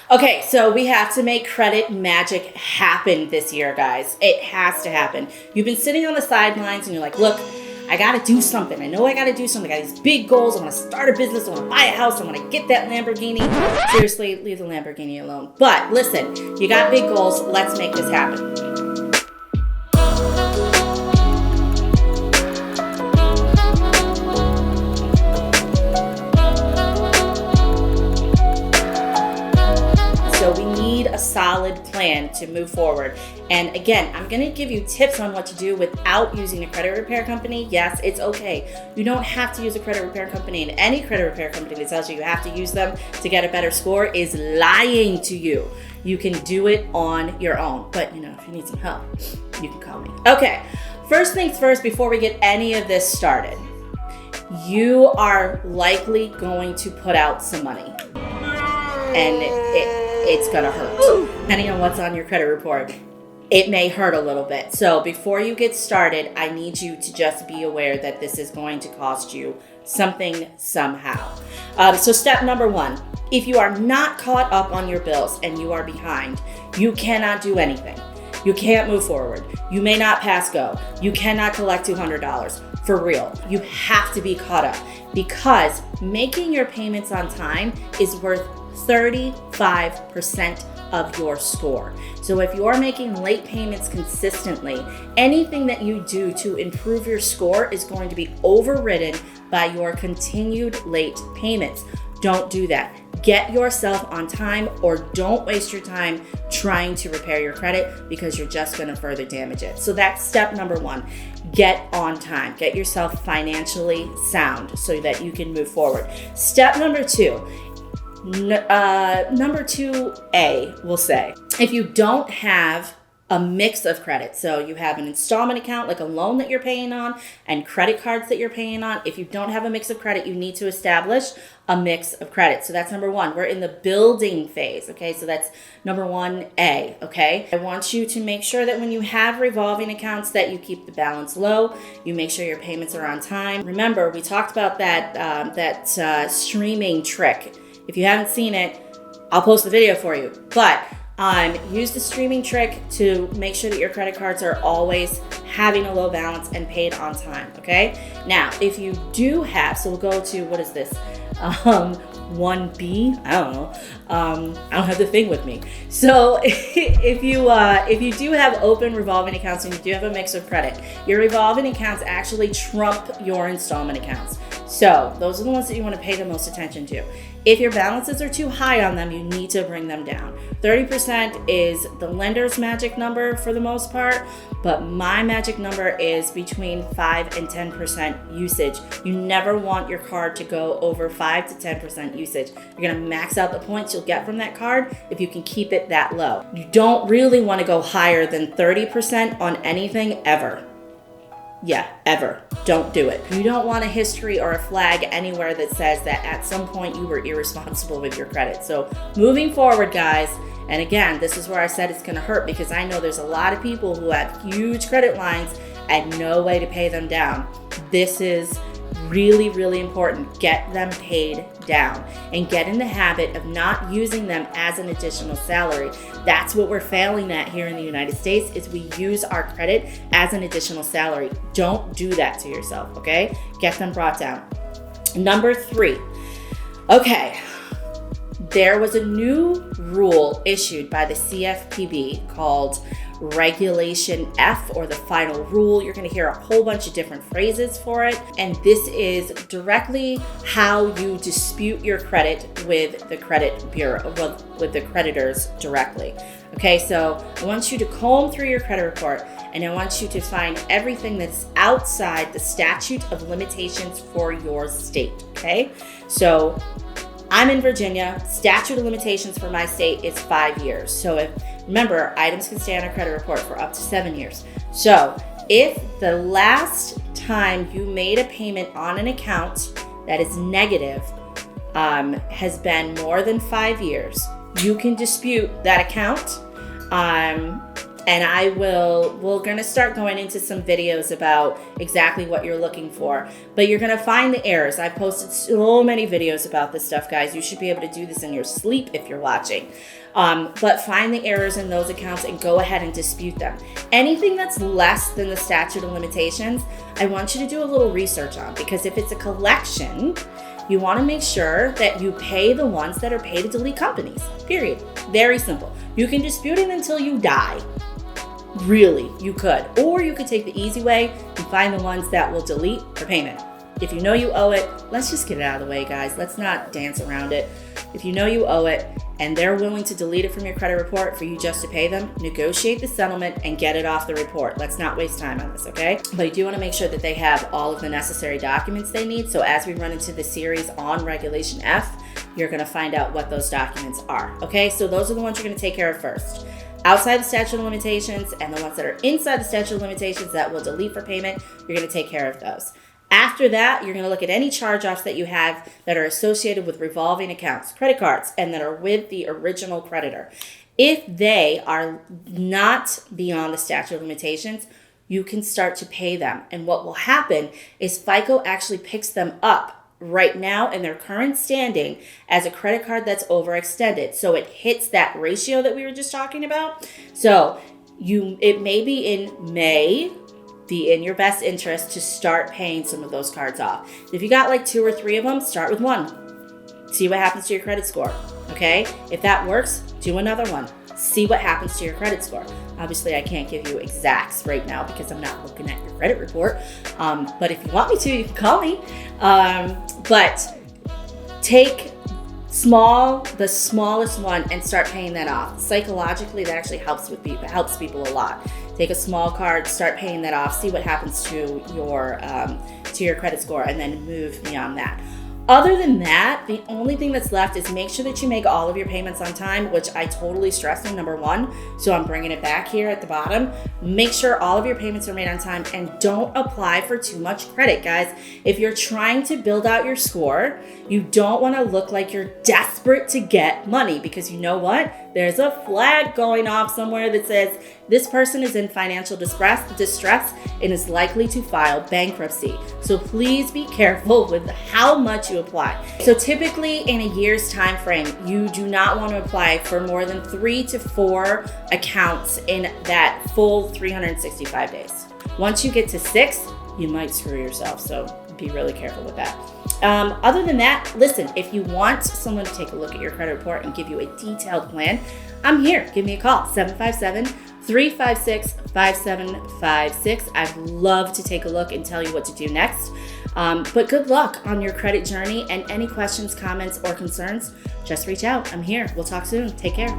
Okay, so we have to make credit magic happen this year, guys. It has to happen. You've been sitting on the sidelines and you're like, look, I gotta do something. I know I gotta do something. I got these big goals. I wanna start a business. I wanna buy a house. I wanna get that Lamborghini. Seriously, leave the Lamborghini alone. But listen, you got big goals. Let's make this happen. A solid plan to move forward. And again, I'm going to give you tips on what to do without using a credit repair company. Yes, it's okay. You don't have to use a credit repair company, and any credit repair company that tells you you have to use them to get a better score is lying to you. You can do it on your own. But if you need some help, you can call me. Okay, first things first, before we get any of this started, you are likely going to put out some money. And it's gonna hurt. Depending on what's on your credit report, it may hurt a little bit. So before you get started, I need you to just be aware that this is going to cost you something somehow. So step number one, if you are not caught up on your bills and you are behind, you cannot do anything. You can't move forward. You may not pass go. You cannot collect $200. For real, you have to be caught up, because making your payments on time is worth 35% of your score. So if you're making late payments consistently, anything that you do to improve your score is going to be overridden by your continued late payments. Don't do that. Get yourself on time, or don't waste your time trying to repair your credit, because you're just going to further damage it. So that's step number one. Get on time. Get yourself financially sound so that you can move forward. Step number two. Number 2A, we'll say, if you don't have a mix of credit, so you have an installment account, like a loan that you're paying on, and credit cards that you're paying on, if you don't have a mix of credit, you need to establish a mix of credit. So that's number one. We're in the building phase, okay? So that's number 1A, okay? I want you to make sure that when you have revolving accounts that you keep the balance low, you make sure your payments are on time. Remember, we talked about that streaming trick. If you haven't seen it, I'll post the video for you. But use the streaming trick to make sure that your credit cards are always having a low balance and paid on time, okay? Now, if you do have, so we'll go to, what is this? 1B, I don't know. I don't have the thing with me. So if you do have open revolving accounts and you do have a mix of credit, your revolving accounts actually trump your installment accounts. So those are the ones that you want to pay the most attention to. If your balances are too high on them, you need to bring them down. 30% is the lender's magic number for the most part, but my magic number is between 5 and 10% usage. You never want your card to go over 5 to 10% usage. You're gonna max out the points you'll get from that card if you can keep it that low. You don't really want to go higher than 30% on anything ever. Yeah, ever. Don't do it. You don't want a history or a flag anywhere that says that at some point you were irresponsible with your credit. So moving forward, guys, and again, this is where I said it's going to hurt, because I know there's a lot of people who have huge credit lines and no way to pay them down. This is really, really important. Get them paid down and get in the habit of not using them as an additional salary. That's what we're failing at here in the United States, is we use our credit as an additional salary. Don't do that to yourself, okay? Get them brought down. Number 3. Okay, there was a new rule issued by the CFPB called Regulation F, or the final rule. You're going to hear a whole bunch of different phrases for it, and this is directly how you dispute your credit with the credit bureau, with the creditors directly. Okay, so I want you to comb through your credit report, and I want you to find everything that's outside the statute of limitations for your state. Okay, so I'm in Virginia. Statute of limitations for my state is 5 years. So remember, items can stay on a credit report for up to 7 years. So if the last time you made a payment on an account that is negative has been more than 5 years, you can dispute that account And we're going to start going into some videos about exactly what you're looking for. But you're going to find the errors. I've posted so many videos about this stuff, guys. You should be able to do this in your sleep if you're watching. But find the errors in those accounts and go ahead and dispute them. Anything that's less than the statute of limitations, I want you to do a little research on, because if it's a collection, you want to make sure that you pay the ones that are pay to delete companies, period. Very simple. You can dispute it until you die. Really, you could. Or you could take the easy way and find the ones that will delete for payment. If you know you owe it, let's just get it out of the way, guys. Let's not dance around it. If you know you owe it and they're willing to delete it from your credit report for you just to pay them, negotiate the settlement and get it off the report. Let's not waste time on this, okay? But you do want to make sure that they have all of the necessary documents they need. So as we run into the series on Regulation F, you're going to find out what those documents are, okay? So those are the ones you're going to take care of first. Outside the statute of limitations and the ones that are inside the statute of limitations that will delete for payment, you're going to take care of those. After that, you're going to look at any charge-offs that you have that are associated with revolving accounts, credit cards, and that are with the original creditor. If they are not beyond the statute of limitations, you can start to pay them. And what will happen is FICO actually picks them up right now in their current standing as a credit card that's overextended. So it hits that ratio that we were just talking about. So it may be in May, be in your best interest to start paying some of those cards off. If you got like 2 or 3 of them, start with one. See what happens to your credit score, okay? If that works, do another one. See what happens to your credit score. Obviously, I can't give you exacts right now because I'm not looking at your credit report. But if you want me to, you can call me. But take the smallest one and start paying that off. Psychologically, that actually helps people a lot. Take a small card, start paying that off, see what happens to your credit score, and then move beyond that. Other than that, the only thing that's left is make sure that you make all of your payments on time, which I totally stress in number 1. So I'm bringing it back here at the bottom. Make sure all of your payments are made on time and don't apply for too much credit, guys. If you're trying to build out your score, you don't want to look like you're desperate to get money, because you know what? There's a flag going off somewhere that says this person is in financial distress and is likely to file bankruptcy. So please be careful with how much you apply. So typically in a year's time frame, you do not want to apply for more than 3 to 4 accounts in that full 365 days. Once you get to 6, you might screw yourself. So be really careful with that. Other than that, listen, if you want someone to take a look at your credit report and give you a detailed plan, I'm here. Give me a call, 757-356-5756. I'd love to take a look and tell you what to do next. But good luck on your credit journey, and any questions, comments, or concerns, just reach out. I'm here. We'll talk soon. Take care.